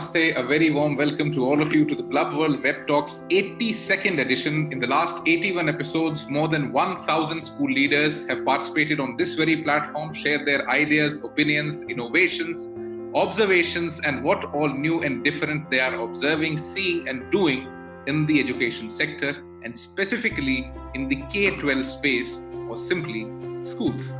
Namaste, a very warm welcome to all of you to the Blub World Web Talks 82nd edition. In the last 81 episodes, more than 1,000 school leaders have participated on this very platform, shared their ideas, opinions, innovations, observations, and what all new and different they are observing, seeing, and doing in the education sector, and specifically in the K-12 space, or simply schools.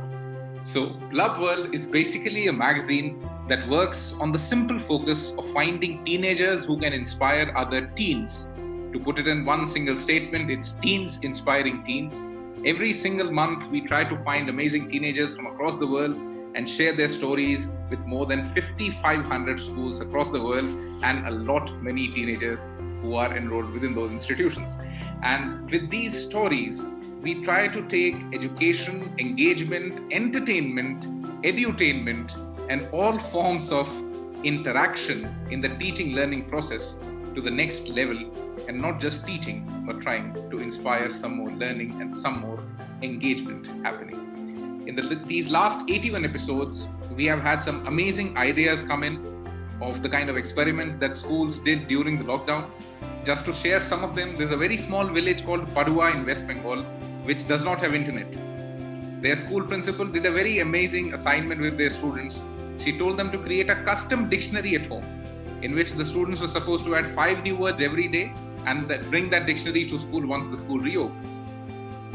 So, Blub World is basically a magazine that works on the simple focus of finding teenagers who can inspire other teens. To put it in one single statement, it's teens inspiring teens. Every single month, we try to find amazing teenagers from across the world and share their stories with more than 5,500 schools across the world and many teenagers who are enrolled within those institutions. And with these stories, we try to take education, engagement, entertainment, edutainment, and all forms of interaction in the teaching learning process to the next level, and not just teaching, but trying to inspire some more learning and some more engagement happening. In these last 81 episodes, we have had some amazing ideas come in of the kind of experiments that schools did during the lockdown. Just to share some of them, there's a very small village called Padua in West Bengal, which does not have internet. Their school principal did a very amazing assignment with their students. She told them to create a custom dictionary at home, in which the students were supposed to add 5 new words every day and bring that dictionary to school once the school reopens.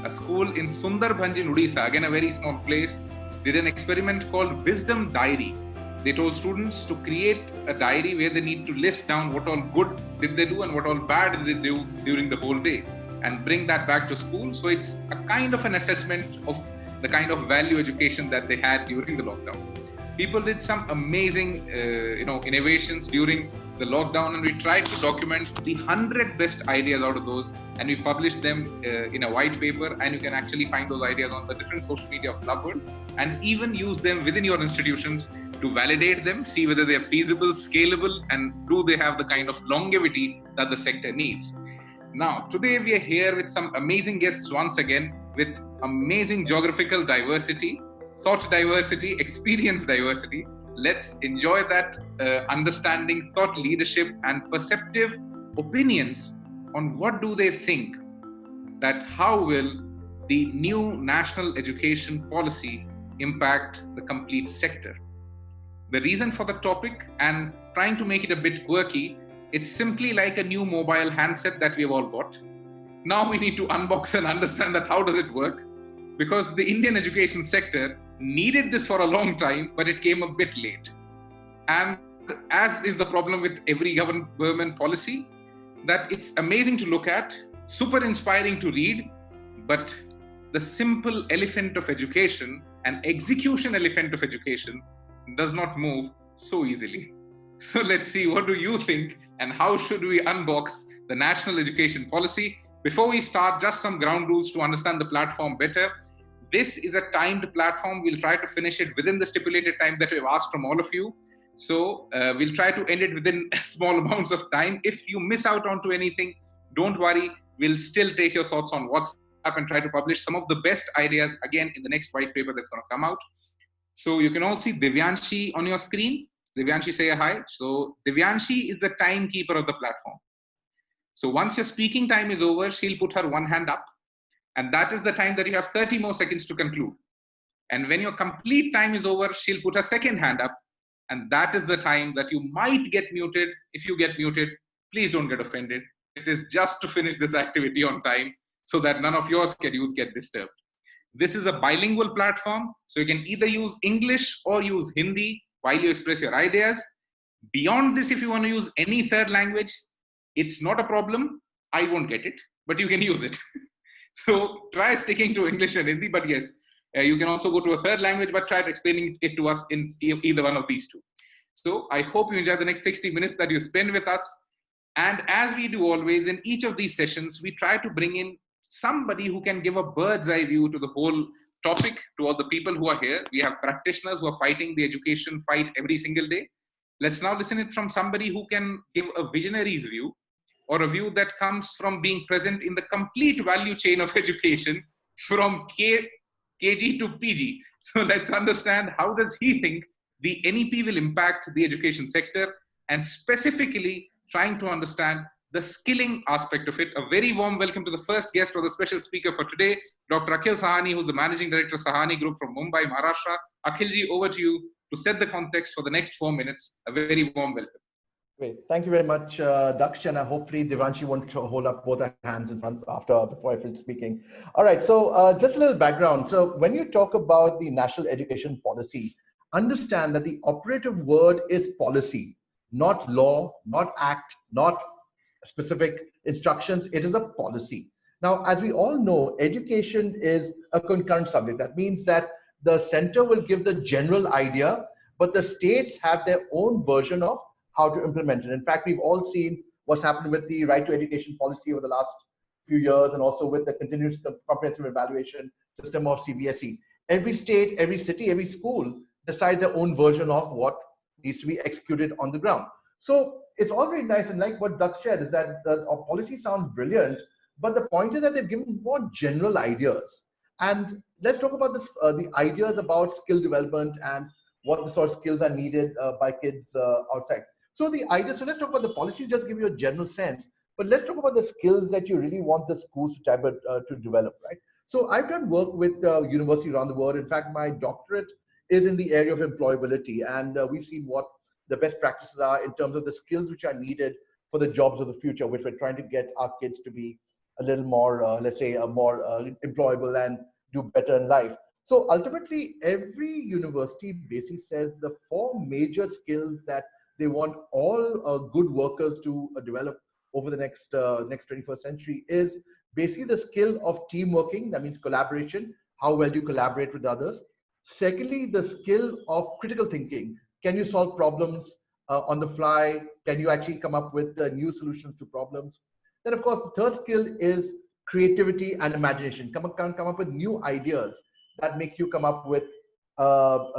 A school in Sundarbans in Odisha, again a very small place, did an experiment called Wisdom Diary. They told students to create a diary where they need to list down what all good did they do and what all bad did they do during the whole day, and bring that back to school. So it's a kind of an assessment of the kind of value education that they had during the lockdown. People did some amazing innovations during the lockdown, and we tried to document the 100 best ideas out of those, and we published them in a white paper, and you can actually find those ideas on the different social media of Blub World, and even use them within your institutions to validate them, see whether they are feasible, scalable, and do they have the kind of longevity that the sector needs. Now, today we are here with some amazing guests once again, with amazing geographical diversity, thought diversity, experience diversity. Let's enjoy that understanding, thought leadership, and perceptive opinions on what do they think, that how will the new national education policy impact the complete sector. The reason for the topic, and trying to make it a bit quirky, it's simply like a new mobile handset that we've all got. Now we need to unbox and understand that how does it work, because the Indian education sector needed this for a long time, but it came a bit late. And as is the problem with every government policy, that it's amazing to look at, super inspiring to read, but the simple elephant of education and execution elephant of education does not move so easily. So let's see, what do you think, and how should we unbox the national education policy? Before we start, just some ground rules to understand the platform better. This is a timed platform. We'll try to finish it within the stipulated time that we've asked from all of you. So we'll try to end it within small amounts of time. If you miss out onto anything, don't worry. We'll still take your thoughts on WhatsApp and try to publish some of the best ideas again in the next white paper that's going to come out. So you can all see Divyanshi on your screen. Divyanshi, say a hi. So Divyanshi is the timekeeper of the platform. So once your speaking time is over, she'll put her one hand up. And that is the time that you have 30 more seconds to conclude. And when your complete time is over, she'll put her second hand up. And that is the time that you might get muted. If you get muted, please don't get offended. It is just to finish this activity on time so that none of your schedules get disturbed. This is a bilingual platform. So you can either use English or use Hindi while you express your ideas. Beyond this, if you want to use any third language, it's not a problem. I won't get it, but you can use it. So try sticking to English and Hindi, but yes, you can also go to a third language, but try explaining it to us in either one of these two. So I hope you enjoy the next 60 minutes that you spend with us. And as we do always in each of these sessions, we try to bring in somebody who can give a bird's eye view to the whole topic, to all the people who are here. We have practitioners who are fighting the education fight every single day. Let's now listen it from somebody who can give a visionary's view, or a view that comes from being present in the complete value chain of education from KG to PG. So let's understand, how does he think the NEP will impact the education sector? and specifically trying to understand the skilling aspect of it. A very warm welcome to the first guest or the special speaker for today, Dr. Akhil Sahani, who's the Managing Director of Sahani Group from Mumbai, Maharashtra. Akhilji, over to you to set the context for the next 4 minutes. A very warm welcome. Great. Thank you very much, Daksh, and hopefully Devanshi won't hold up both her hands in front before I finish speaking. All right, so just a little background. So when you talk about the national education policy, understand that the operative word is policy, not law, not act, not specific instructions. It is a policy. Now, as we all know, education is a concurrent subject. That means that the center will give the general idea, but the states have their own version of how to implement it. In fact, we've all seen what's happened with the right to education policy over the last few years, and also with the continuous comprehensive evaluation system of CBSE. Every state, every city, every school decides their own version of what needs to be executed on the ground. So it's all very nice, and like what Doug said, is that our policy sounds brilliant, but the point is that they've given more general ideas. And let's talk about this, the ideas about skill development and what the sort of skills are needed by kids outside. So the idea, so let's talk about the policy, just give you a general sense, but let's talk about the skills that you really want the schools to develop, right? So I've done work with universities around the world. In fact, my doctorate is in the area of employability, and we've seen what the best practices are in terms of the skills which are needed for the jobs of the future, which we're trying to get our kids to be a little more, let's say, more employable and do better in life. So ultimately, every university basically says the 4 major skills that they want all good workers to develop over the next 21st century is basically the skill of team working. That means collaboration. How well do you collaborate with others? Secondly, the skill of critical thinking. Can you solve problems on the fly? Can you actually come up with new solutions to problems? Then, of course, the third skill is creativity and imagination. Come up with new ideas that make you come up with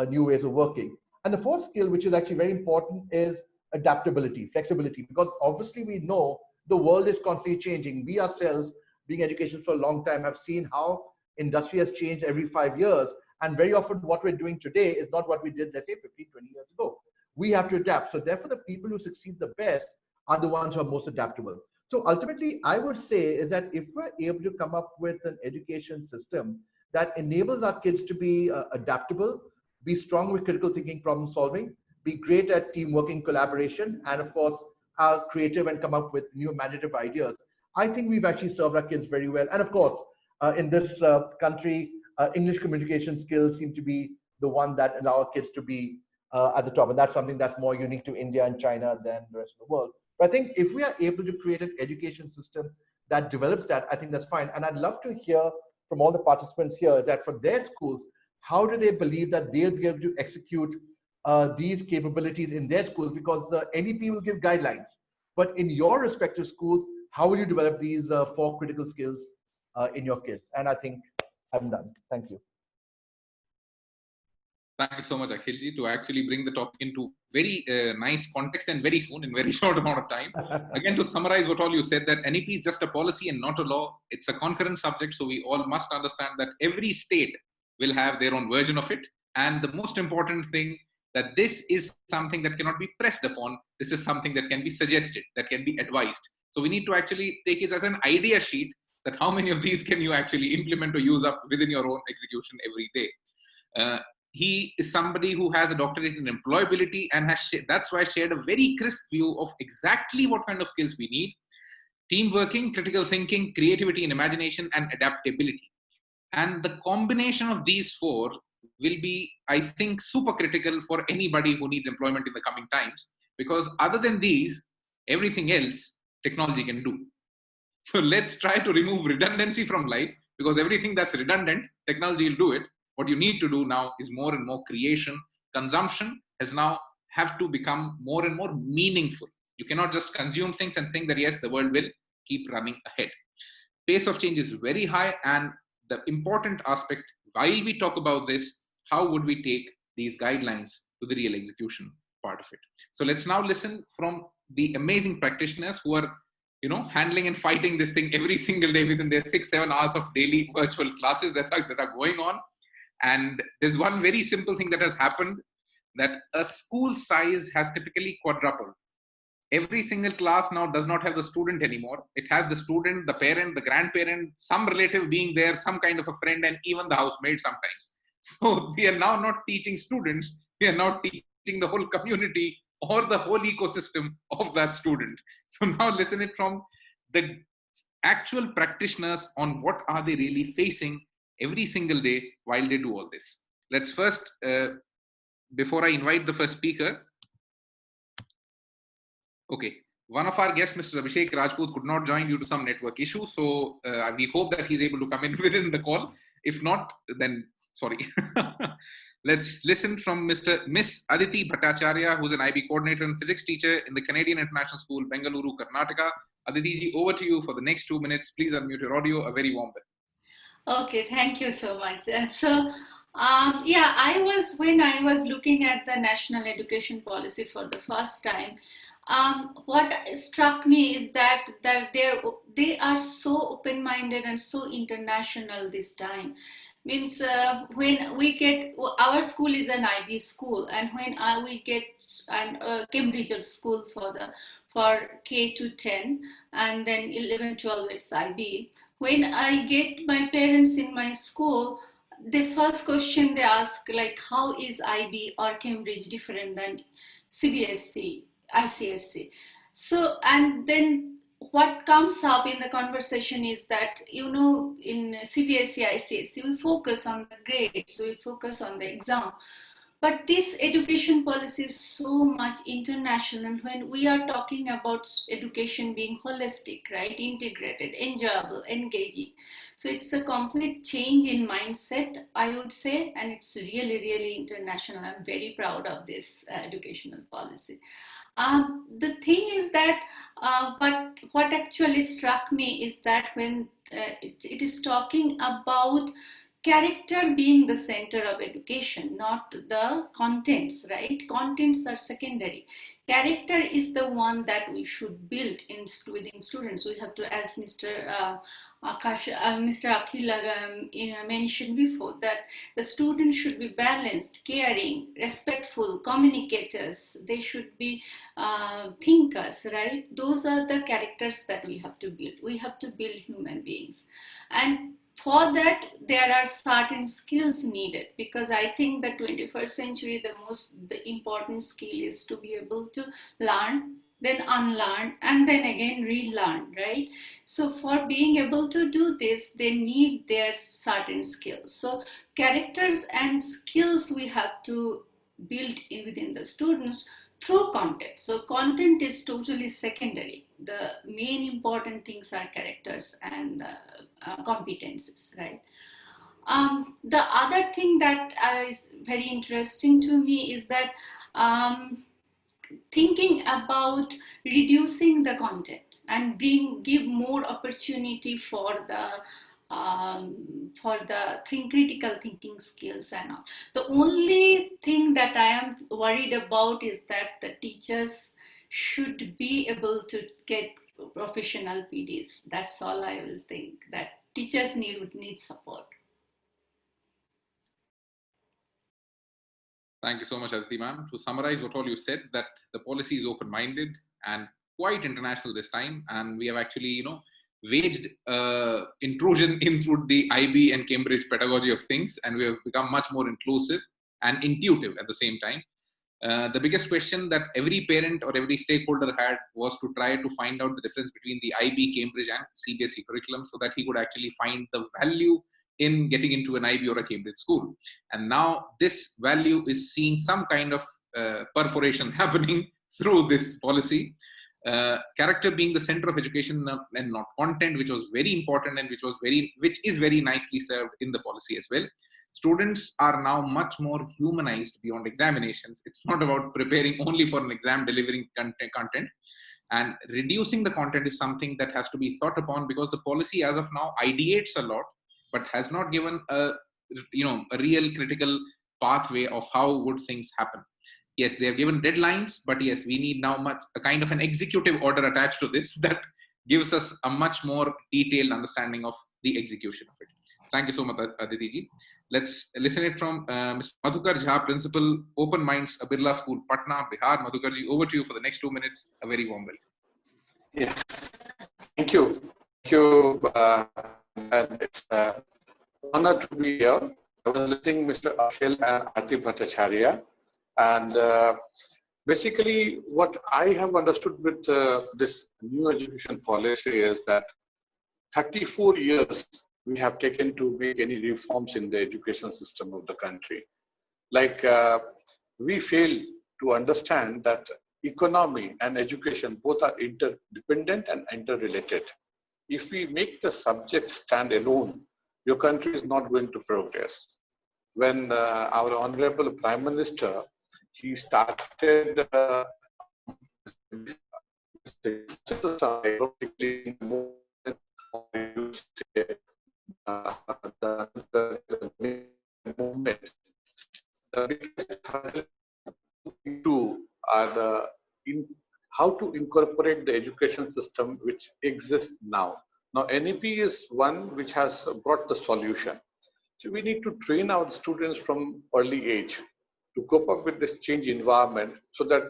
new ways of working. And the fourth skill, which is actually very important, is adaptability, flexibility, because obviously we know the world is constantly changing. We ourselves, being education for a long time, have seen how industry has changed every 5 years. And very often what we're doing today is not what we did, let's say, 15, 20 years ago. We have to adapt. So therefore, the people who succeed the best are the ones who are most adaptable. So ultimately, I would say is that if we're able to come up with an education system that enables our kids to be adaptable, be strong with critical thinking, problem solving, be great at team working, collaboration, and of course, are creative and come up with new imaginative ideas, I think we've actually served our kids very well. And of course, in this country, English communication skills seem to be the one that allow our kids to be at the top. And that's something that's more unique to India and China than the rest of the world. But I think if we are able to create an education system that develops that, I think that's fine. And I'd love to hear from all the participants here that for their schools, how do they believe that they'll be able to execute these capabilities in their schools? Because the NEP will give guidelines. But in your respective schools, how will you develop these 4 critical skills in your kids? And I think I'm done. Thank you. Thank you so much, Akhilji, to actually bring the topic into very nice context and very soon, in very short amount of time. Again, to summarize what all you said, that NEP is just a policy and not a law. It's a concurrent subject, so we all must understand that every state will have their own version of it. And the most important thing, that this is something that cannot be pressed upon. This is something that can be suggested, that can be advised. So we need to actually take it as an idea sheet, that how many of these can you actually implement or use up within your own execution every day. He is somebody who has a doctorate in employability and has that's why shared a very crisp view of exactly what kind of skills we need: team working, critical thinking, creativity and imagination, and adaptability. And the combination of these 4 will be, I think, super critical for anybody who needs employment in the coming times, because other than these, everything else technology can do. So let's try to remove redundancy from life, because everything that's redundant, technology will do it. What you need to do now is more and more creation. Consumption has now have to become more and more meaningful. You cannot just consume things and think that, yes, the world will keep running ahead. Pace of change is very high. And the important aspect, while we talk about this, how would we take these guidelines to the real execution part of it? So let's now listen from the amazing practitioners who are, handling and fighting this thing every single day within their 6-7 hours of daily virtual classes that are going on. And there's one very simple thing that has happened, that a school size has typically quadrupled Every single class now does not have the student anymore. It has the student, the parent, the grandparent, some relative being there, some kind of a friend, and even the housemaid sometimes. So we are now not teaching students, we are now teaching the whole community or the whole ecosystem of that student. So now listen it from the actual practitioners on what are they really facing every single day while they do all this. Let's first, before I invite the first speaker, okay, one of our guests, Mr. Abhishek Rajput, could not join due to some network issue. So we hope that he's able to come in within the call. If not, then sorry. Let's listen from Miss Aditi Bhattacharya, who's an IB coordinator and physics teacher in the Canadian International School, Bengaluru, Karnataka. Aditi ji, over to you for the next 2 minutes. Please unmute your audio. A very warm welcome. Okay, thank you so much. When I was looking at the national education policy for the first time, what struck me is that they are so open-minded and so international this time. Means when we get, our school is an IB school, and when we get a Cambridge school for K to 10, and then 11, 12 it's IB. When I get my parents in my school, the first question they ask, like, how is IB or Cambridge different than CBSE, ICSE? So, and then what comes up in the conversation is that, you know, in CBSE, ICSE, we focus on the grades, we focus on the exam. But this education policy is so much international, and when we are talking about education being holistic, right, integrated, enjoyable, engaging, so it's a complete change in mindset, I would say, and it's really, really international. I'm very proud of this educational policy. The thing is that, but what actually struck me is that when it is talking about character being the center of education, not the contents, right? Contents are secondary. Character is the one that we should build within students. We have to, as Mr. Akhil mentioned before, that the students should be balanced, caring, respectful, communicators. They should be thinkers, right? Those are the characters that we have to build. We have to build human beings. And for that, there are certain skills needed, because I think the 21st century, the important skill is to be able to learn, then unlearn, and then again relearn, right? So for being able to do this, they need their certain skills. So characters and skills we have to build within the students through content. So content is totally secondary. The main important things are characters and competencies, right? The other thing that is very interesting to me is that thinking about reducing the content and give more opportunity for the critical thinking skills and all. The only thing that I am worried about is that the teachers should be able to get professional PDs. That's all I will think, that teachers need support. Thank you so much, Aditi ma'am. To summarize what all you said, that the policy is open-minded and quite international this time, and we have actually, waged intrusion into the IB and Cambridge pedagogy of things, and we have become much more inclusive and intuitive at the same time. The biggest question that every parent or every stakeholder had was to try to find out the difference between the IB, Cambridge and CBSE curriculum, so that he could actually find the value in getting into an IB or a Cambridge school. And now this value is seeing some kind of perforation happening through this policy. Character being the center of education and not content, which was very important and which is very nicely served in the policy as well. Students are now much more humanized beyond examinations. It's not about preparing only for an exam, delivering content. And reducing the content is something that has to be thought upon, because the policy as of now ideates a lot, but has not given a real critical pathway of how would things happen. Yes, they have given deadlines, but yes, we need now a kind of an executive order attached to this that gives us a much more detailed understanding of the execution of it. Thank you so much, Aditi ji. Let's listen it from Mr. Madhukar Jha, Principal, Open Minds, Birla School, Patna, Bihar. Madhukarji, over to you for the next 2 minutes. A very warm welcome. Yeah, thank you. Thank you. And it's an honor to be here. I was listening Mr. Akhil and Aarti Bhattacharya. And basically, what I have understood with this new education policy is that 34 years we have taken to make any reforms in the education system of the country. Like we fail to understand that economy and education both are interdependent and interrelated. If we make the subject stand alone, your country is not going to progress. When our Honorable Prime Minister, he started the movement, the biggest hurdle are how to incorporate the education system which exists now. Now, NEP is one which has brought the solution. So we need to train our students from early age to cope up with this change environment so that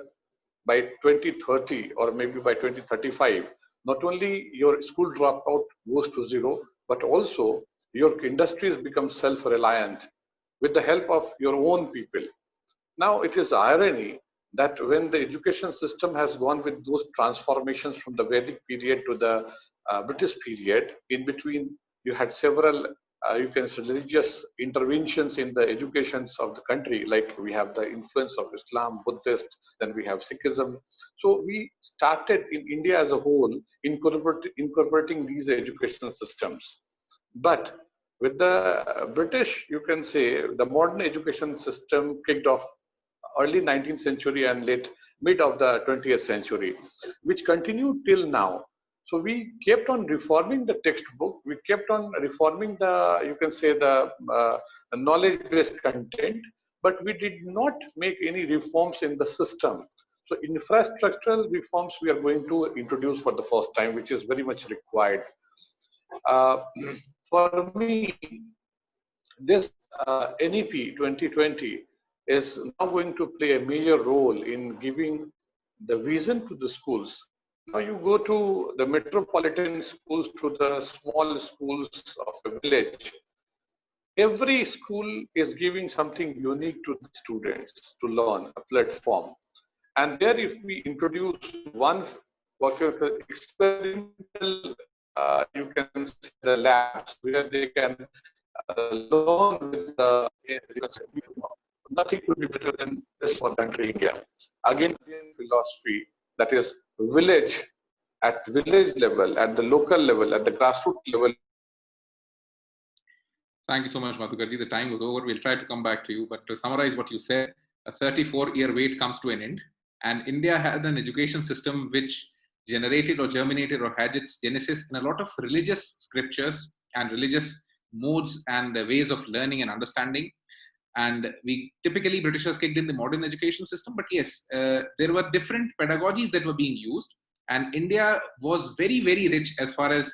by 2030 or maybe by 2035, not only your school dropout goes to zero, but also your industries become self-reliant with the help of your own people. Now, it is irony that when the education system has gone with those transformations from the Vedic period to the British period, in between you had several, you can say, religious interventions in the educations of the country, like we have the influence of Islam, Buddhist, then we have Sikhism. So we started in India as a whole incorporating these education systems. But with the British, you can say the modern education system kicked off early 19th century and mid of the 20th century, which continued till now. So we kept on reforming the textbook. We kept on reforming the, you can say, the knowledge-based content, but we did not make any reforms in the system. So infrastructural reforms we are going to introduce for the first time, which is very much required. For me, this NEP 2020 is now going to play a major role in giving the vision to the schools. Now you go to the metropolitan schools, to the small schools of a village. Every school is giving something unique to the students to learn, a platform. And there, if we introduce one experimental, you can say the labs where they can learn with the, nothing could be better than this for country India. Again, philosophy, that is village, at village level, at the local level, at the grassroots level. Thank you so much, Madhukarji. The time was over. We'll try to come back to you. But to summarize what you said, a 34-year wait comes to an end. And India had an education system which generated or germinated or had its genesis in a lot of religious scriptures and religious modes and ways of learning and understanding. And we typically, Britishers kicked in the modern education system, but yes, there were different pedagogies that were being used. And India was very, very rich as far as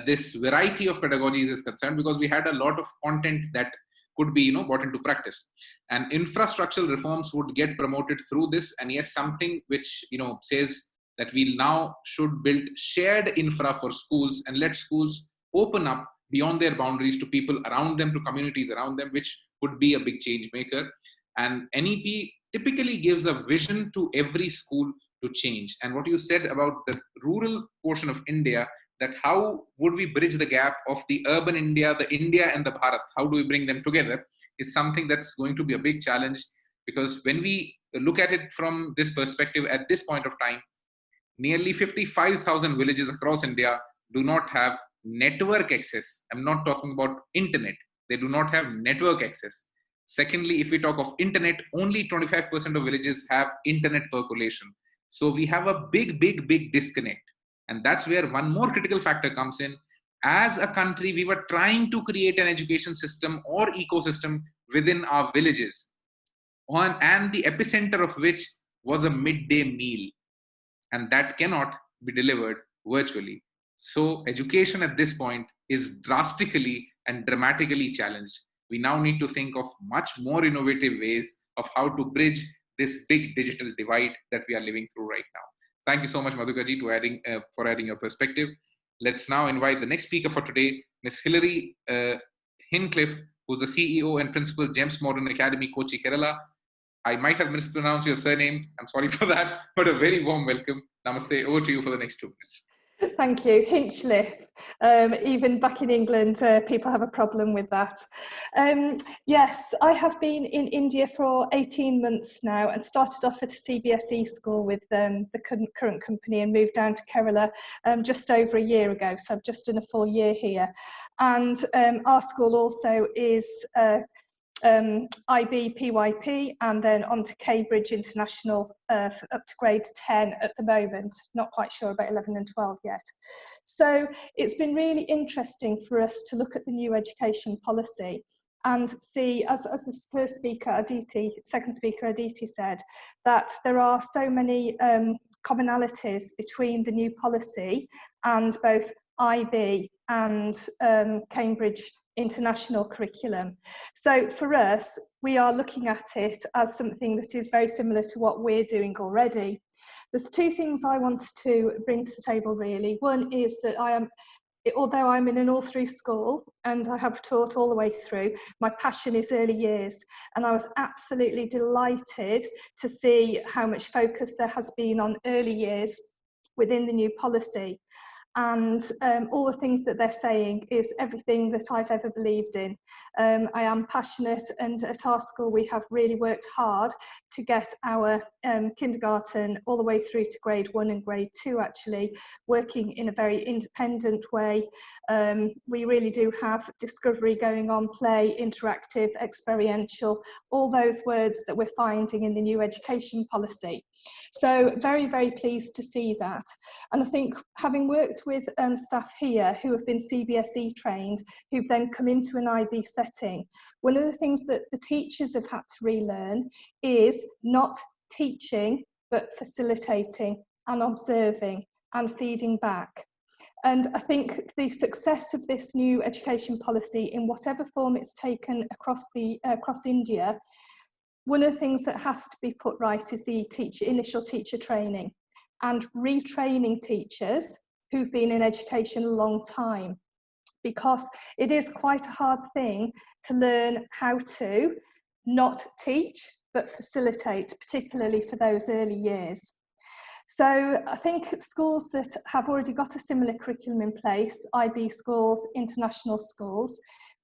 this variety of pedagogies is concerned, because we had a lot of content that could be, brought into practice. And infrastructural reforms would get promoted through this. And yes, something which, says that we now should build shared infra for schools and let schools open up beyond their boundaries to people around them, to communities around them, which would be a big change maker. And NEP typically gives a vision to every school to change. And what you said about the rural portion of India, that how would we bridge the gap of the urban India, the India and the Bharat, how do we bring them together, is something that's going to be a big challenge. Because when we look at it from this perspective, at this point of time, nearly 55,000 villages across India do not have network access. I'm not talking about internet. They do not have network access. Secondly, if we talk of internet, only 25% of villages have internet percolation. So we have a big, big, big disconnect. And that's where one more critical factor comes in. As a country, we were trying to create an education system or ecosystem within our villages, and the epicenter of which was a midday meal. And that cannot be delivered virtually. So education at this point is drastically and dramatically challenged. we now need to think of much more innovative ways of how to bridge this big digital divide that we are living through right now. Thank you so much, Madhukarji, for adding your perspective. Let's now invite the next speaker for today, Ms. Hilary Hincliffe, who's the CEO and Principal, GEMS Modern Academy, Kochi, Kerala. I might have mispronounced your surname. I'm sorry for that, but a very warm welcome. Namaste. Over to you for the next 2 minutes. Thank you. Hinchliffe. Even back in England, people have a problem with that. Yes, I have been in India for 18 months now and started off at a CBSE school with the current company and moved down to Kerala just over a year ago. So I've just done a full year here. And our school also is IB PYP and then on to Cambridge International up to grade 10 at the moment. Not quite sure about 11 and 12 yet. So it's been really interesting for us to look at the new education policy and see, as the first speaker, Aditi, second speaker, Aditi said, that there are so many commonalities between the new policy and both IB and Cambridge International curriculum. So for us, we are looking at it as something that is very similar to what we're doing already. There's two things I want to bring to the table really. One is that although I'm in an all-through school and I have taught all the way through, my passion is early years. And I was absolutely delighted to see how much focus there has been on early years within the new policy. And all the things that they're saying is everything that I've ever believed in. I am passionate, and at our school we have really worked hard to get our kindergarten all the way through to grade 1 and grade 2 actually working in a very independent way. We really do have discovery going on, play, interactive, experiential, all those words that we're finding in the new education policy. So very, very pleased to see that. And I think having worked with staff here who have been CBSE trained, who've then come into an IB setting, one of the things that the teachers have had to relearn is not teaching, but facilitating and observing and feeding back. And I think the success of this new education policy, in whatever form it's taken across India, one of the things that has to be put right is the initial teacher training and retraining teachers who've been in education a long time, because it is quite a hard thing to learn how to not teach but facilitate, particularly for those early years. So I think schools that have already got a similar curriculum in place, IB schools, international schools,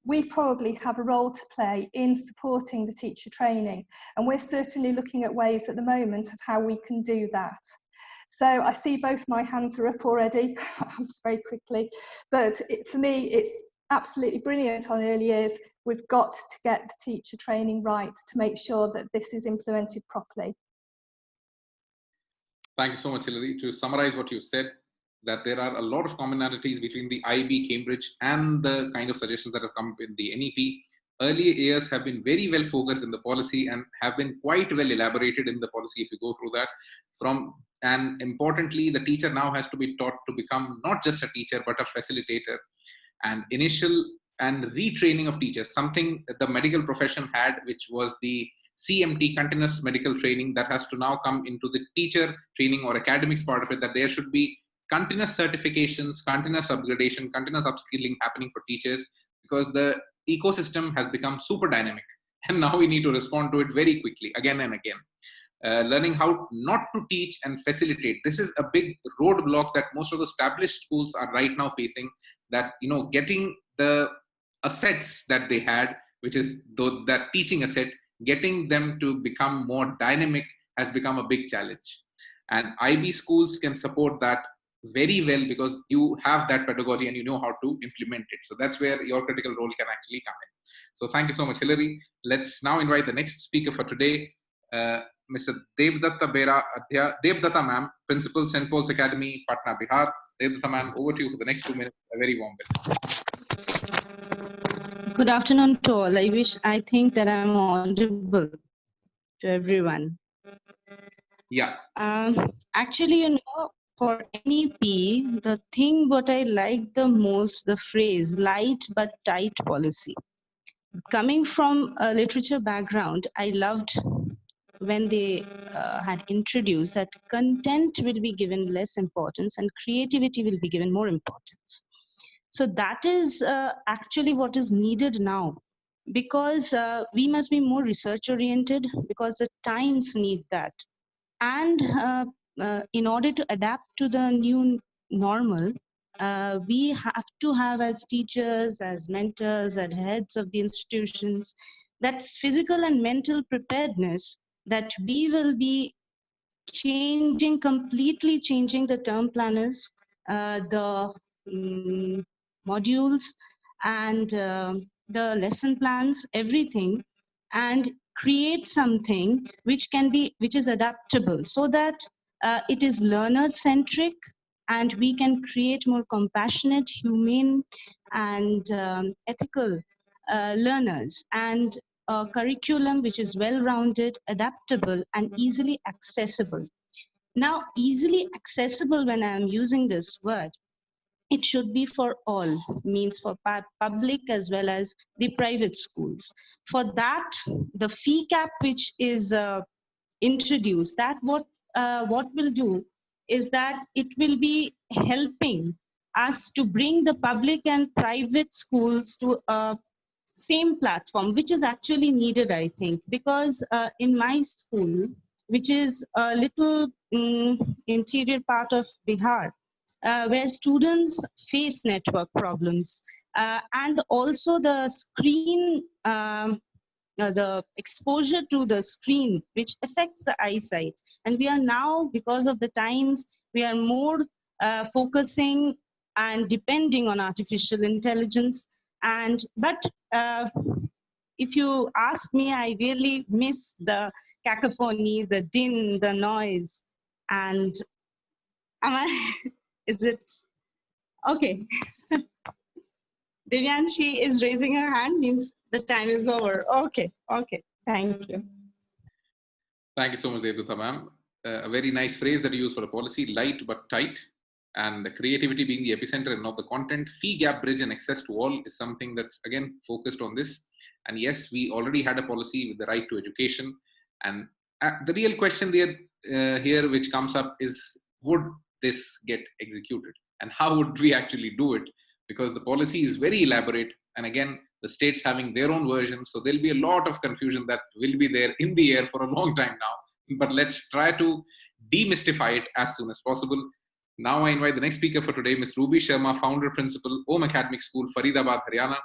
we probably have a role to play in supporting the teacher training. And we're certainly looking at ways at the moment of how we can do that. So I see both my hands are up already, very quickly, but for me, it's absolutely brilliant on early years. We've got to get the teacher training right to make sure that this is implemented properly. Thank you so much, Hilary. To summarize what you said, that there are a lot of commonalities between the IB, Cambridge, and the kind of suggestions that have come in the NEP. Early years have been very well focused in the policy and have been quite well elaborated in the policy if you go through that. And importantly, the teacher now has to be taught to become not just a teacher, but a facilitator. And initial and retraining of teachers, something the medical profession had, which was the CMT, continuous medical training, that has to now come into the teacher training or academics part of it, that there should be continuous certifications, continuous upgradation, continuous upskilling happening for teachers, because the ecosystem has become super dynamic. And now we need to respond to it very quickly, again and again. Learning how not to teach and facilitate. This is a big roadblock that most of the established schools are right now facing, that, you know, getting the assets that they had, which is that teaching asset, getting them to become more dynamic has become a big challenge. And IB schools can support that very well because you have that pedagogy and you know how to implement it. So that's where your critical role can actually come in. So thank you so much, Hilary. Let's now invite the next speaker for today, Mr. Devdatta Bera, Devdatta ma'am, Principal, St. Paul's Academy, Patna, Bihar. Devdatta ma'am, over to you for the next 2 minutes. A very warm welcome. Good afternoon to all. I think that I'm audible to everyone. Yeah. Actually, you know, for NEP, the thing what I like the most, the phrase light but tight policy. coming from a literature background, I loved when they had introduced that content will be given less importance and creativity will be given more importance. So that is actually what is needed now, because we must be more research oriented, because the times need that. And in order to adapt to the new normal, we have to have, as teachers, as mentors, as heads of the institutions, that's physical and mental preparedness, that we will be completely changing the term planners, the modules, and the lesson plans, everything, and create something which is adaptable, so that it is learner centric, and we can create more compassionate, humane, and ethical learners, and a curriculum which is well-rounded, adaptable, and easily accessible. Now, easily accessible, when I'm using this word, it should be for all, means for public as well as the private schools. For that, the fee cap which is introduced, that what will do is that it will be helping us to bring the public and private schools to a same platform, which is actually needed, I think, because in my school, which is a little interior part of Bihar, where students face network problems, and also the screen, the exposure to the screen, which affects the eyesight. And we are now, because of the times, we are more focusing and depending on artificial intelligence. But if you ask me, I really miss the cacophony, the din, the noise. And is it okay? Divyanshi is raising her hand, means the time is over. Okay, thank you. Thank you so much, Devduta ma'am. A very nice phrase that you use for a policy: light but tight. And the creativity being the epicenter and not the content. Fee gap bridge and access to all is something that's, again, focused on this. And yes, we already had a policy with the right to education. And the real question here which comes up is, would this get executed? And how would we actually do it? Because the policy is very elaborate. And again, the states having their own version. So there'll be a lot of confusion that will be there in the air for a long time now. But let's try to demystify it as soon as possible. Now I invite the next speaker for today, Ms. Ruby Sharma, founder, principal, Om Academic School, Faridabad, Haryana.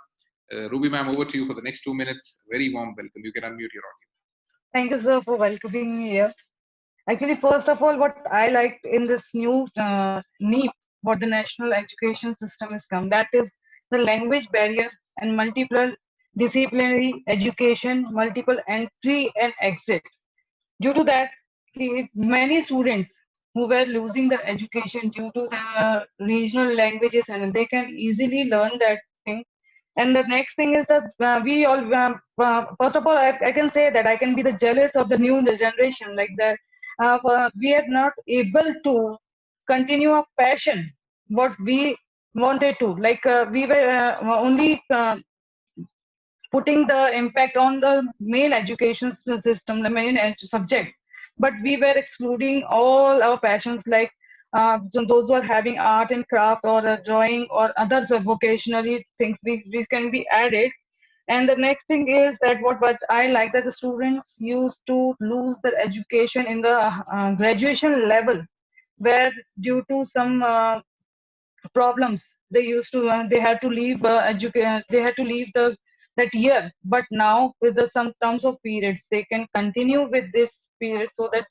Ruby ma'am, over to you for the next 2 minutes. Very warm welcome. You can unmute your audio. Thank you, sir, for welcoming me here. Actually, first of all, what I liked in this new NEEP, what the national education system has come, that is the language barrier and multiple disciplinary education, multiple entry and exit. Due to that, many students who were losing their education due to the regional languages, and they can easily learn that thing. And the next thing is that we all, first of all, I can say that I can be the jealous of the new generation, like that we are not able to continue a passion, what we wanted to. Like we were only putting the impact on the main education system, the main subjects, but we were excluding all our passions, like those who are having art and craft or drawing or other vocationally things, we can be added. And the next thing is that what I like, that the students used to lose their education in the graduation level, where due to some problems they used to they had to leave they had to leave that year. But now with some terms of periods, they can continue with this period, so that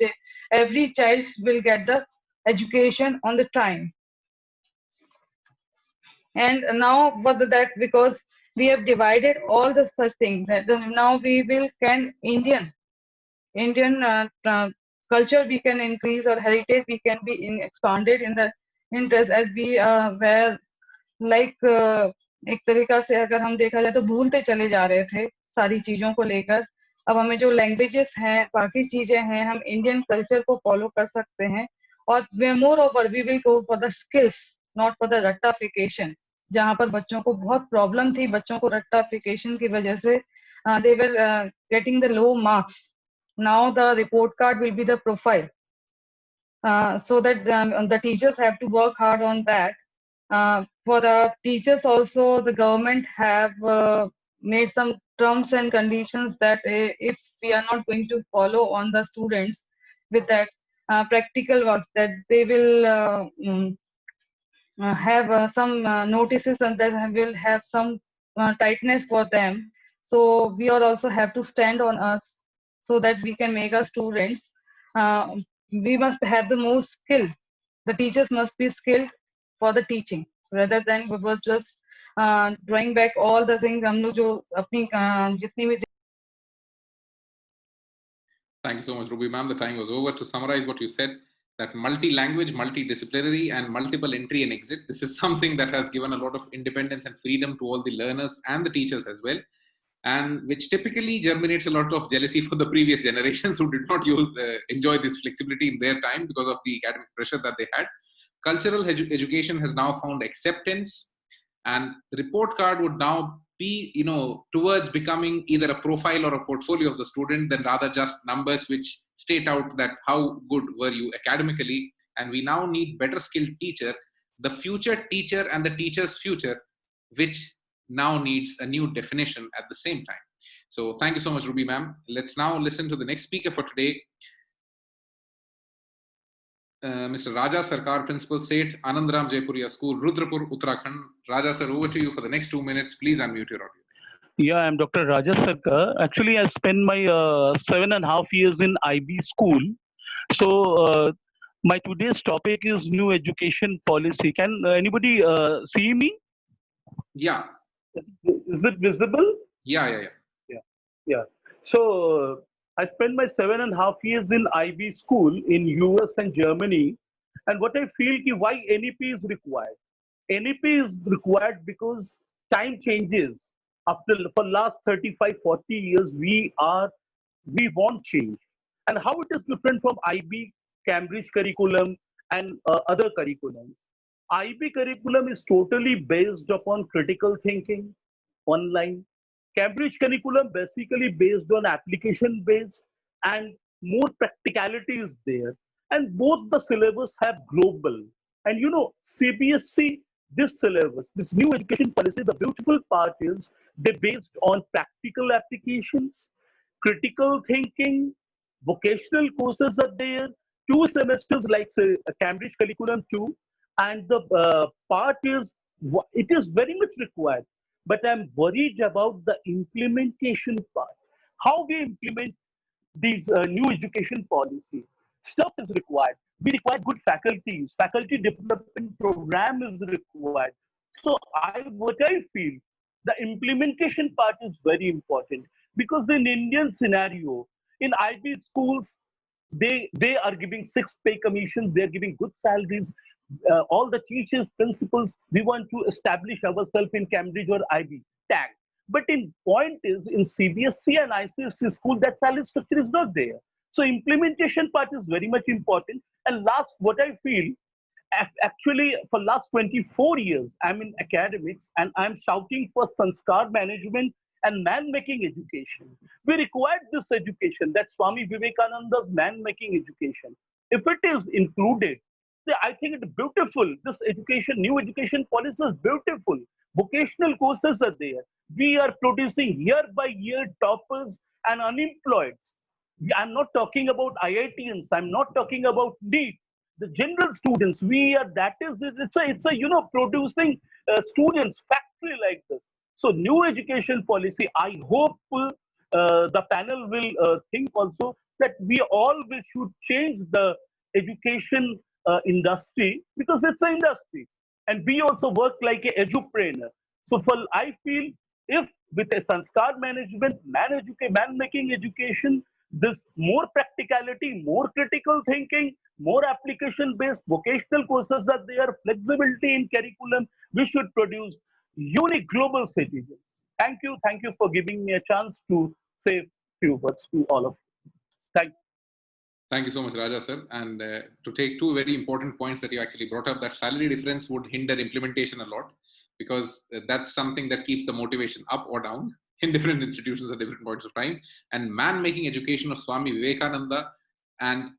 every child will get the education on the time. And now for that, because we have divided all the such things, that now we will can Indian culture, we can increase, or heritage we can be expanded in the interest, as we were like एक तरीका से अगर हम देखा जाए तो भूलते चले जा रहे थे सारी चीजों को लेकर. अब हमें जो लैंग्वेजेस हैं, बाकी चीजें हैं, हम इंडियन कल्चर को फॉलो कर सकते हैं. और moreover we will go for the skills, not for the रट्टाफिकेशन. जहाँ पर बच्चों को बहुत प्रॉब्लम थी, बच्चों को रट्टाफिकेशन की वजह से they were getting the low marks. Now the report card will be the profile, so that the teachers have to work hard on that. For the teachers also, the government have made some terms and conditions that if we are not going to follow on the students with that practical works, that they will have some notices, and that will have some tightness for them. So we all also have to stand on us so that we can make our students. We must have the most skill. The teachers must be skilled for the teaching, rather than we were just drawing back all the things. हम लोग जो अपनी जितनी भी Thank you so much, Ruby ma'am. The time was over. To summarize what you said, that multi-language, multidisciplinary, and multiple entry and exit, this is something that has given a lot of independence and freedom to all the learners and the teachers as well, and which typically germinates a lot of jealousy for the previous generations who did not enjoy this flexibility in their time because of the academic pressure that they had. Cultural education has now found acceptance, and the report card would now be, towards becoming either a profile or a portfolio of the student than rather just numbers which state out that how good were you academically. And we now need better skilled teacher, the future teacher and the teacher's future, which now needs a new definition at the same time. So thank you so much, Ruby ma'am. Let's now listen to the next speaker for today. Mr. Raja Sarkar, Principal, Seth Anandram Jaipuria School, Rudrapur, Uttarakhand. Raja sir, over to you for the next 2 minutes. Please unmute your audio. Yeah, I'm Dr. Raja Sarkar. Actually, I spent my 7.5 years in IB school. So my today's topic is new education policy. Can anybody see me? Yeah. Is it visible? Yeah. So I spent my 7.5 years in IB school in US and Germany. And what I feel is why NEP is required. NEP is required because time changes. For last 35, 40 years, we want change. And how it is different from IB, Cambridge curriculum, and other curriculums. IB curriculum is totally based upon critical thinking, online. Cambridge curriculum basically based on application based, and more practicality is there. And both the syllabus have global. And CBSE, this syllabus, this new education policy, the beautiful part is they based on practical applications, critical thinking, vocational courses are there, 2 semesters like say Cambridge curriculum 2, and the part is, it is very much required. But I'm worried about the implementation part. How we implement these new education policy. Stuff is required. We require good faculties. Faculty development program is required. So what I feel, the implementation part is very important, because in Indian scenario, in IB schools, they are giving 6 pay commissions. They're giving good salaries. All the teachers, principals, we want to establish ourselves in Cambridge or IB, tag. But in point is, in CBSE and ICSE school, that salary structure is not there. So implementation part is very much important. And last, what I feel, actually for last 24 years, I'm in academics and I'm shouting for Sanskar management and man-making education. We required this education, that Swami Vivekananda's man-making education. If it is included, I think it's beautiful. This education, new education policy is beautiful. Vocational courses are there. We are producing year by year toppers and unemployed. I'm not talking about IITians. I'm not talking about NEET. The general students, it's a producing students factory like this. So new education policy, I hope the panel will think also that we all should change the education industry, because it's an industry, and we also work like an edupreneur. So I feel, if with a Sanskar management, man-making education, this more practicality, more critical thinking, more application-based vocational courses are there, flexibility in curriculum, we should produce unique global citizens. Thank you for giving me a chance to say a few words to all of you. Thank you. Thank you so much, Raja sir. And to take 2 very important points that you actually brought up, that salary difference would hinder implementation a lot, because that's something that keeps the motivation up or down in different institutions at different points of time. And man-making education of Swami Vivekananda, and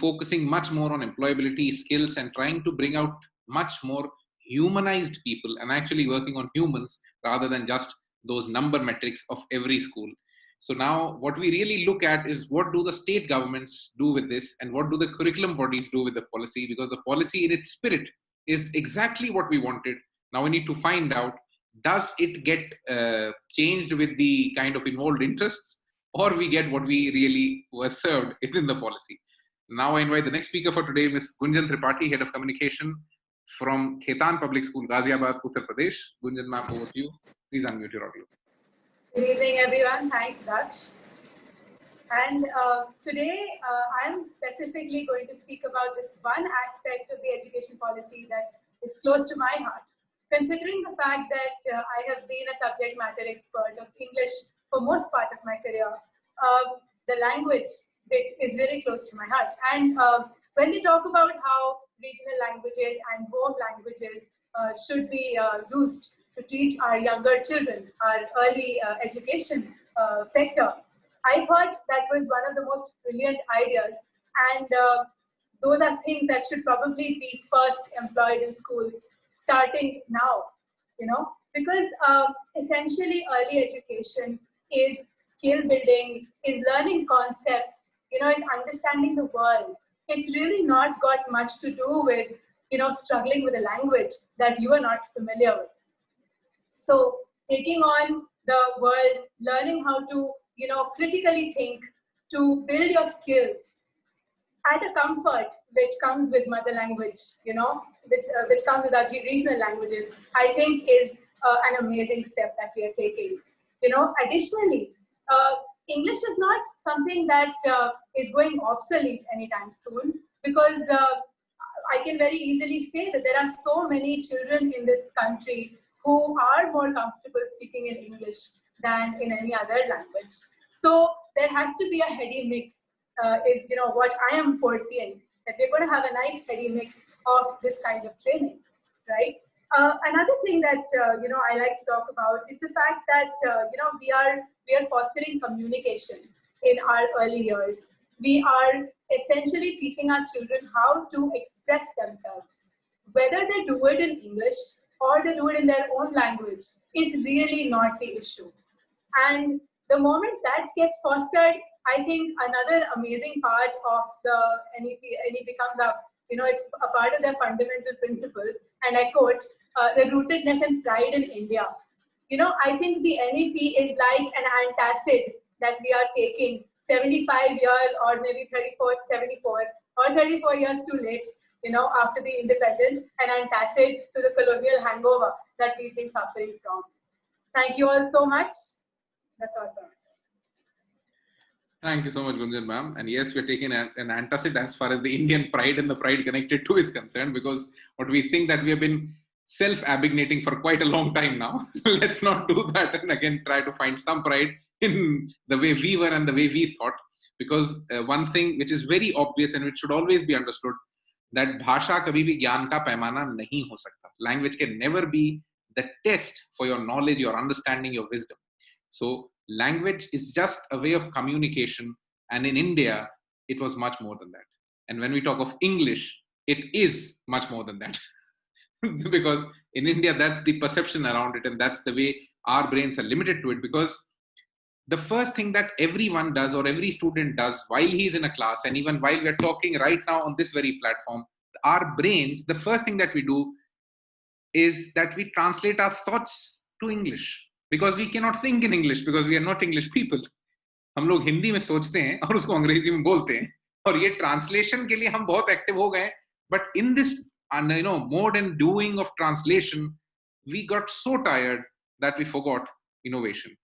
focusing much more on employability, skills, and trying to bring out much more humanized people and actually working on humans rather than just those number metrics of every school. So now what we really look at is what do the state governments do with this, and what do the curriculum bodies do with the policy, because the policy in its spirit is exactly what we wanted. Now we need to find out, does it get changed with the kind of involved interests, or we get what we really were served within the policy. Now I invite the next speaker for today, Ms. Gunjan Tripathi, Head of Communication from Khetan Public School, Ghaziabad, Uttar Pradesh. Gunjan ma'am, over to you. Please unmute your audio. Good evening, everyone. Thanks, Daksh. And today, I'm specifically going to speak about this one aspect of the education policy that is close to my heart. Considering the fact that I have been a subject matter expert of English for most part of my career, the language bit is really close to my heart. And when they talk about how regional languages and home languages should be used to teach our younger children, our early education sector, I thought that was one of the most brilliant ideas. And those are things that should probably be first employed in schools starting now, you know, because essentially early education is skill building, is learning concepts, you know, is understanding the world. It's really not got much to do with, you know, struggling with a language that you are not familiar with. So taking on the world, learning how to, you know, critically think, to build your skills at a comfort which comes with mother language, you know, which comes with our regional languages, I think is an amazing step that we are taking. You know, additionally, English is not something that is going obsolete anytime soon, because I can very easily say that there are so many children in this country who are more comfortable speaking in English than in any other language. So there has to be a heady mix, is, you know, what I am foreseeing, that we're going to have a nice heady mix of this kind of training, right? Another thing that, you know, I like to talk about is the fact that, you know, we are fostering communication in our early years. We are essentially teaching our children how to express themselves. Whether they do it in English or they do it in their own language is really not the issue. And the moment that gets fostered, I think another amazing part of the NEP comes up. You know, it's a part of their fundamental principles, and I quote, the rootedness and pride in India. You know, I think the NEP is like an antacid that we are taking 75 years or maybe 74 or 34 years too late, you know, after the independence, an antacid to the colonial hangover that we've been suffering from. Thank you all so much. That's all from me. Thank you so much, Gunjan ma'am. And yes, we're taking an antacid as far as the Indian pride and the pride connected to is concerned, because what we think that we have been self-abnegating for quite a long time now. Let's not do that and again try to find some pride in the way we were and the way we thought. Because one thing which is very obvious and which should always be understood, that bhasha kabhi bhi gyan ka paimana nahi ho sakta. Language can never be the test for your knowledge, your understanding, your wisdom. So language is just a way of communication, and in India it was much more than that. And when we talk of English, it is much more than that. Because in India, that's the perception around it, and that's the way our brains are limited to it. Because the first thing that everyone does, or every student does, while he's in a class, and even while we're talking right now on this very platform, our brains, the first thing that we do is that we translate our thoughts to English. Because we cannot think in English, because we are not English people. हम लोग हिंदी में सोचते हैं और उसको अंग्रेजी में बोलते हैं, और ये translation के लिए हम बहुत active हो गए. But in this, you know, mode and doing of translation, we got so tired that we forgot innovation.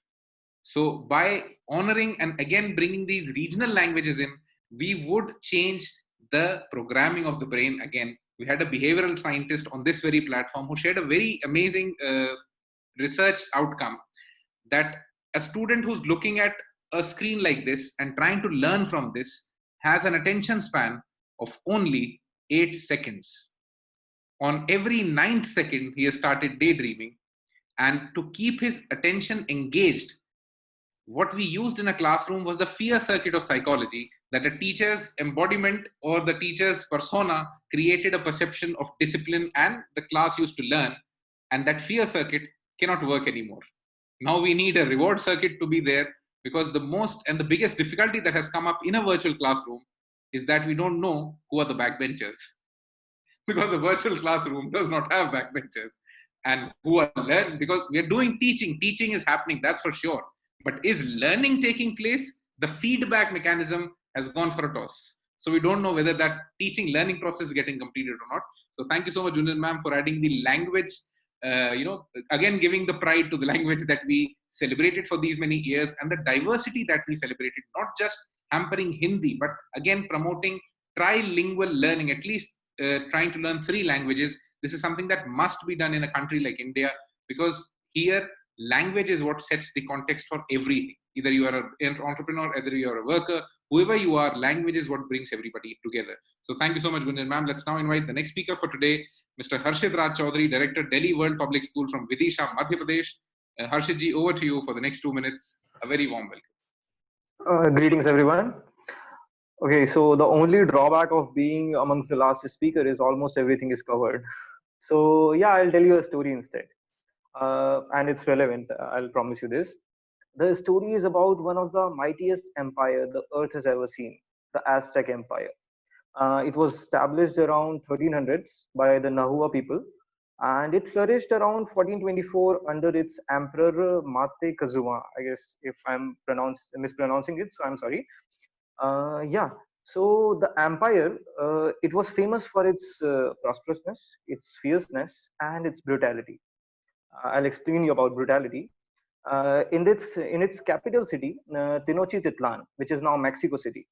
So by honoring and again bringing these regional languages in, we would change the programming of the brain again. We had a behavioral scientist on this very platform who shared a very amazing research outcome, that a student who's looking at a screen like this and trying to learn from this has an attention span of only 8 seconds. On every 9th second, he has started daydreaming. And to keep his attention engaged, what we used in a classroom was the fear circuit of psychology, that a teacher's embodiment or the teacher's persona created a perception of discipline and the class used to learn. And that fear circuit cannot work anymore. Now we need a reward circuit to be there, because the most and the biggest difficulty that has come up in a virtual classroom is that we don't know who are the backbenchers. Because a virtual classroom does not have backbenchers. And who are learning, because we are doing teaching is happening, that's for sure. But is learning taking place? The feedback mechanism has gone for a toss. So we don't know whether that teaching learning process is getting completed or not. So thank you so much, Gunjan ma'am, for adding the language, again, giving the pride to the language that we celebrated for these many years and the diversity that we celebrated, not just hampering Hindi, but again, promoting trilingual learning, at least trying to learn 3 languages. This is something that must be done in a country like India, because here language is what sets the context for everything. Either you are an entrepreneur, either you are a worker, whoever you are, language is what brings everybody together. So thank you so much, Gunjan ma'am. Let's now invite the next speaker for today, Mr. Harshit Raj Chaudhary, Director, Delhi World Public School from Vidisha, Madhya Pradesh. Harshit ji, over to you for the next 2 minutes. A very warm welcome. Greetings, everyone. Okay, so the only drawback of being amongst the last speaker is almost everything is covered. So yeah, I'll tell you a story instead. And it's relevant, I'll promise you this. The story is about one of the mightiest empire the earth has ever seen, the Aztec Empire. It was established around 1300s by the Nahua people, and it flourished around 1424 under its emperor Moctezuma. I guess if I'm mispronouncing it, so I'm sorry. So the empire, it was famous for its prosperousness, its fierceness, and its brutality. I'll explain you about brutality. In its capital city, Tenochtitlan, which is now Mexico City,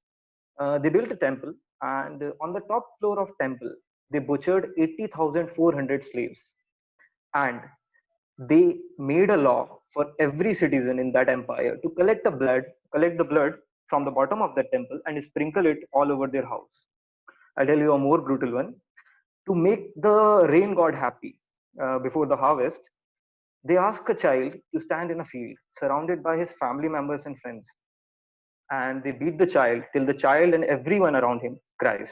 they built a temple, and on the top floor of temple, they butchered 80,400 slaves, and they made a law for every citizen in that empire to collect the blood from the bottom of that temple and sprinkle it all over their house. I'll tell you a more brutal one. To make the rain god happy before the harvest, they ask a child to stand in a field surrounded by his family members and friends. And they beat the child till the child and everyone around him cries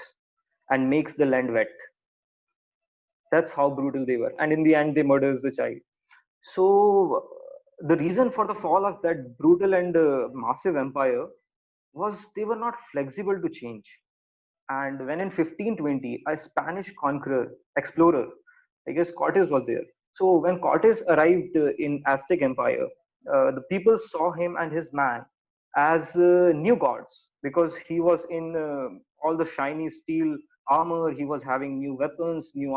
and makes the land wet. That's how brutal they were. And in the end, they murders the child. So the reason for the fall of that brutal and massive empire was they were not flexible to change. And when in 1520, a Spanish explorer, I guess Cortes was there. So when Cortes arrived in Aztec Empire, the people saw him and his man as new gods, because he was in all the shiny steel armor. He was having new weapons, new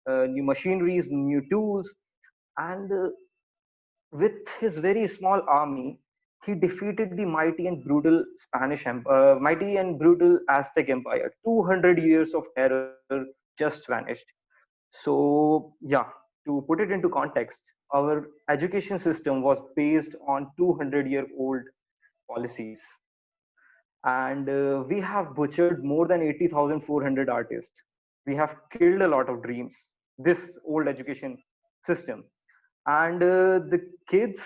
machineries, new tools, and with his very small army, he defeated the mighty and brutal Aztec Empire. 200 years of terror just vanished. So yeah, to put it into context, our education system was based on 200-year-old policies, and we have butchered more than 80,400 artists. We have killed a lot of dreams, this old education system. And the kids,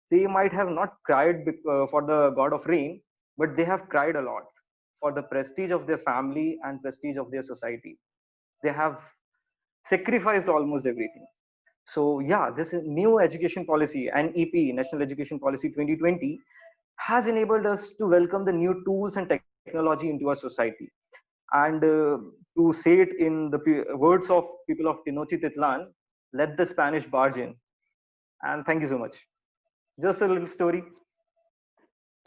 they might have not cried for the god of rain, but they have cried a lot for the prestige of their family and prestige of their society. They have sacrificed almost everything. So yeah, this new education policy, NEP, National Education Policy 2020, has enabled us to welcome the new tools and technology into our society. And to say it in the words of people of Tenochtitlan, let the Spanish barge in. And thank you so much. Just a little story.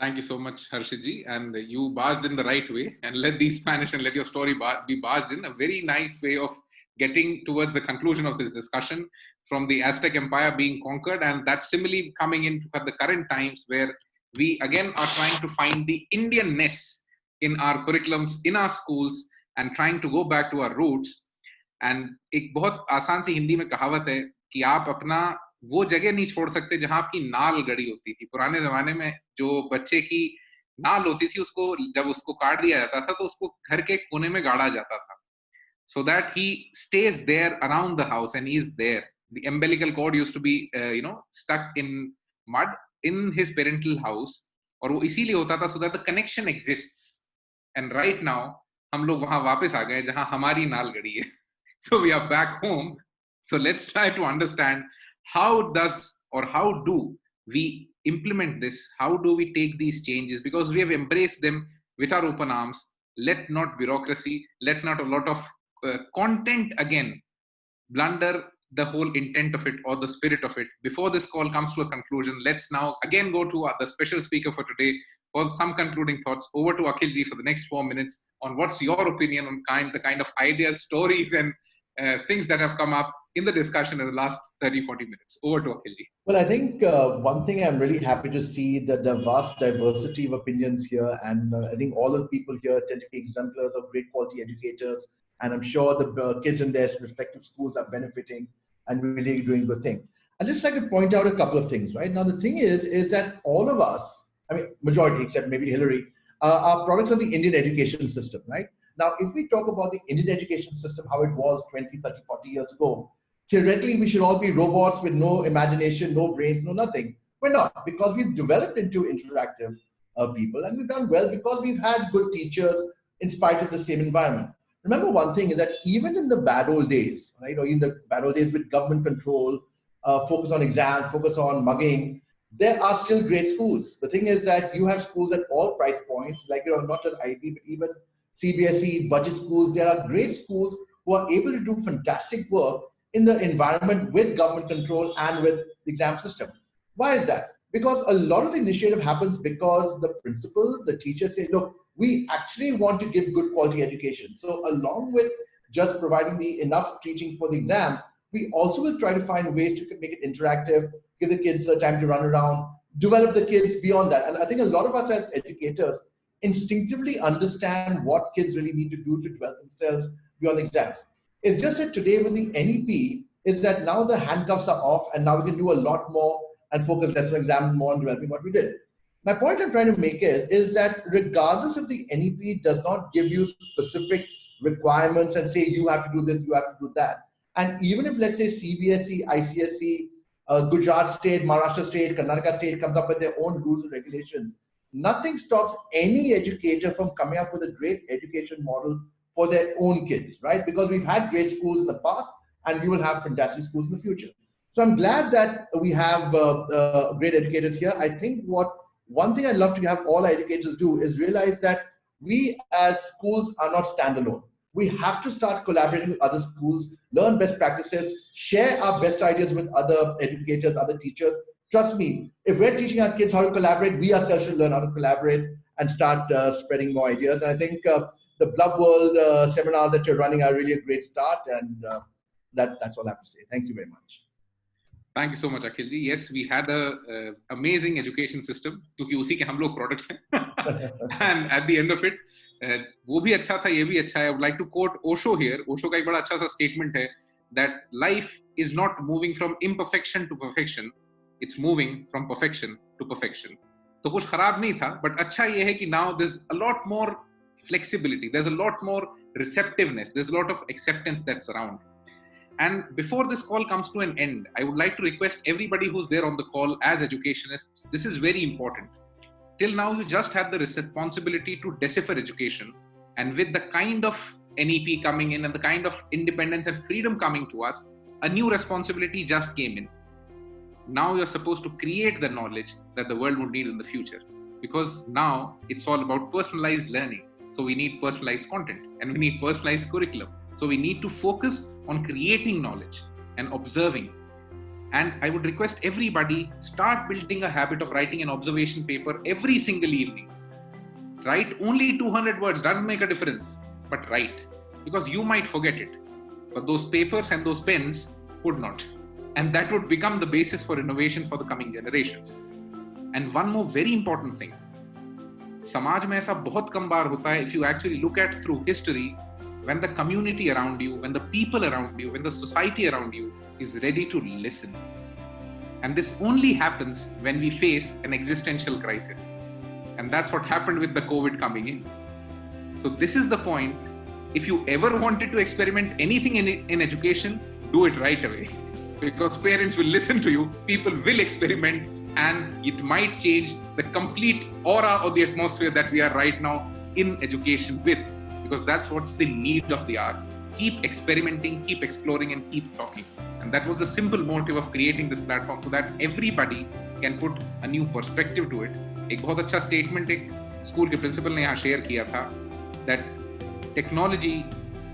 Thank you so much, Harshit ji. And you barged in the right way, and let the Spanish and let your story be barged in. A very nice way of getting towards the conclusion of this discussion, from the Aztec Empire being conquered, and that similarly coming into the current times, where we again are trying to find the Indianness in our curriculums, in our schools, and trying to go back to our roots. And एक बहुत आसान सी हिंदी में कहावत है कि आप अपना वो जगह नहीं छोड़ सकते जहां आपकी नाल गड़ी होती थी. पुराने जमाने में जो बच्चे की नाल होती थी, उसको जब उसको काट दिया जाता था तो उसको घर के कोने में गाड़ा जाता था. so that he stays there around the house and he's there. The umbilical cord used to be, stuck in mud in his parental house. और वो इसीलिए होता था so that the connection exists. And right now, हम लोग वहाँ वापस आ गए जहाँ हमारी नाल गड़ी है. So we are back home. So let's try to understand how do we implement this? How do we take these changes? Because we have embraced them with our open arms. Let not bureaucracy, let not a lot of content again blunder the whole intent of it or the spirit of it. Before this call comes to a conclusion, let's now again go to the special speaker for today for some concluding thoughts. Over to Akhilji for the next 4 minutes on what's your opinion on the kind of ideas, stories, and things that have come up in the discussion in the last 30-40 minutes. Over to Akhilji. Well, I think one thing I'm really happy to see that the vast diversity of opinions here, and I think all of the people here tend to be exemplars of great quality educators, and I'm sure the kids in their respective schools are benefiting and really doing good things. I'd just like to point out a couple of things, right? Now, the thing is that all of us, I mean, majority, except maybe Hillary, are products of the Indian education system, right? Now, if we talk about the Indian education system, how it was 20, 30, 40 years ago, theoretically, we should all be robots with no imagination, no brains, no nothing. We're not, because we've developed into interactive people, and we've done well because we've had good teachers in spite of the same environment. Remember one thing is that even in the bad old days, right, or in the bad old days with government control, focus on exams, focus on mugging, there are still great schools. The thing is that you have schools at all price points, like, not just IB, but even CBSE, budget schools. There are great schools who are able to do fantastic work in the environment with government control and with the exam system. Why is that? Because a lot of the initiative happens because the principals, the teachers say, look, we actually want to give good quality education. So along with just providing the enough teaching for the exams, we also will try to find ways to make it interactive, give the kids time to run around, develop the kids beyond that. And I think a lot of us as educators instinctively understand what kids really need to do to develop themselves beyond the exams. It's just that today with the NEP, is that now the handcuffs are off and now we can do a lot more and focus less on exams, more on developing what we did. My point I'm trying to make is that regardless if the NEP does not give you specific requirements and say you have to do this, you have to do that. And even if, let's say, CBSE, ICSE, Gujarat State, Maharashtra State, Karnataka State comes up with their own rules and regulations, nothing stops any educator from coming up with a great education model for their own kids, right? Because we've had great schools in the past and we will have fantastic schools in the future. So I'm glad that we have great educators here. I think one thing I'd love to have all our educators do is realize that we as schools are not standalone. We have to start collaborating with other schools, learn best practices, share our best ideas with other educators, other teachers. Trust me, if we're teaching our kids how to collaborate, we ourselves should learn how to collaborate and start spreading more ideas. And I think the Blub World seminars that you're running are really a great start. And that's all I have to say. Thank you very much. Thank you so much, Akhilji. Yes, we had a amazing education system क्योंकि उसी के हम लोग products हैं. And at the end of it, वो भी अच्छा था, ये भी अच्छा है. I would like to quote Osho here. Osho का एक बड़ा अच्छा सा statement है that life is not moving from imperfection to perfection. It's moving from perfection to perfection. तो कुछ खराब नहीं था, but अच्छा ये है कि now there's a lot more flexibility. There's a lot more receptiveness. There's a lot of acceptance that's around. And before this call comes to an end, I would like to request everybody who's there on the call as educationists, this is very important. Till now, you just had the responsibility to decipher education. And with the kind of NEP coming in and the kind of independence and freedom coming to us, a new responsibility just came in. Now you're supposed to create the knowledge that the world would need in the future. Because now it's all about personalized learning. So we need personalized content and we need personalized curriculum. So we need to focus on creating knowledge and observing. And I would request everybody start building a habit of writing an observation paper every single evening. Write only 200 words, doesn't make a difference, but write. Because you might forget it. But those papers and those pens would not. And that would become the basis for innovation for the coming generations. And one more very important thing. समाज में ऐसा बहुत कम बार होता है, if you actually look at through history, when the community around you, when the people around you, when the society around you is ready to listen. And this only happens when we face an existential crisis. And that's what happened with the COVID coming in. So this is the point if you ever wanted to experiment anything in education, do it right away. Because parents will listen to you, people will experiment, and it might change the complete aura or the atmosphere that we are right now in education with. Because that's what's the need of the hour. Keep experimenting, keep exploring, and keep talking. And that was the simple motive of creating this platform, so that everybody can put a new perspective to it. एक बहुत अच्छा statement एक school के principal ने यहाँ share किया था, that technology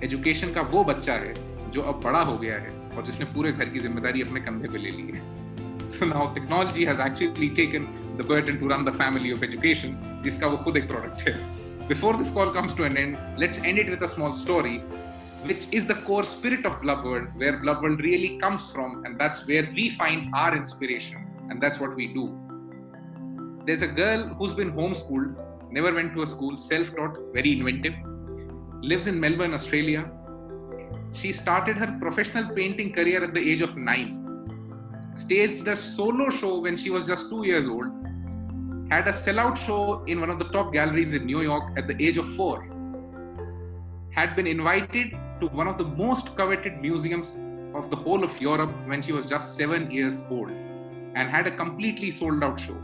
education का वो बच्चा है जो अब बड़ा हो गया है और जिसने पूरे घर की जिम्मेदारी अपने कंधे पे ले ली है. So now technology has actually taken the burden to run the family of education, जिसका वो खुद एक प्रोडक्ट है. Before this call comes to an end, let's end it with a small story, which is the core spirit of Blub World, where Blub World really comes from, and that's where we find our inspiration, and that's what we do. There's a girl who's been homeschooled, never went to a school, self-taught, very inventive, lives in Melbourne, Australia. She started her professional painting career at the age of 9. Staged a solo show when she was just 2 years old. Had a sellout show in one of the top galleries in New York at the age of 4. Had been invited to one of the most coveted museums of the whole of Europe when she was just 7 years old, and had a completely sold out show.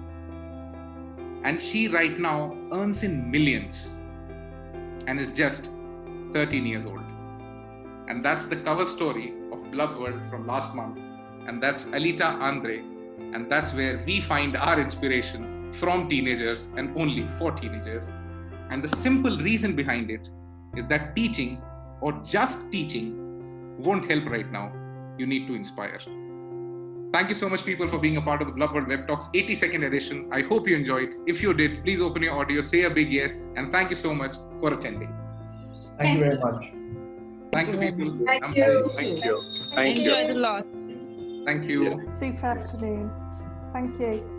And she right now earns in millions and is just 13 years old. And that's the cover story of Blub World from last month. And that's Alita Andre. And that's where we find our inspiration from teenagers, and only for teenagers. And the simple reason behind it is that teaching, or just teaching, won't help right now. You need to inspire. Thank you so much, people, for being a part of the Blub World Web Talks 82nd edition. I hope you enjoyed. If you did, please open your audio, say a big yes, and thank you so much for attending. Thank you very much. Thank you, people. Thank you. Thank you. Thank you. Enjoyed a lot. Thank you. Yeah. Super afternoon. Thank you.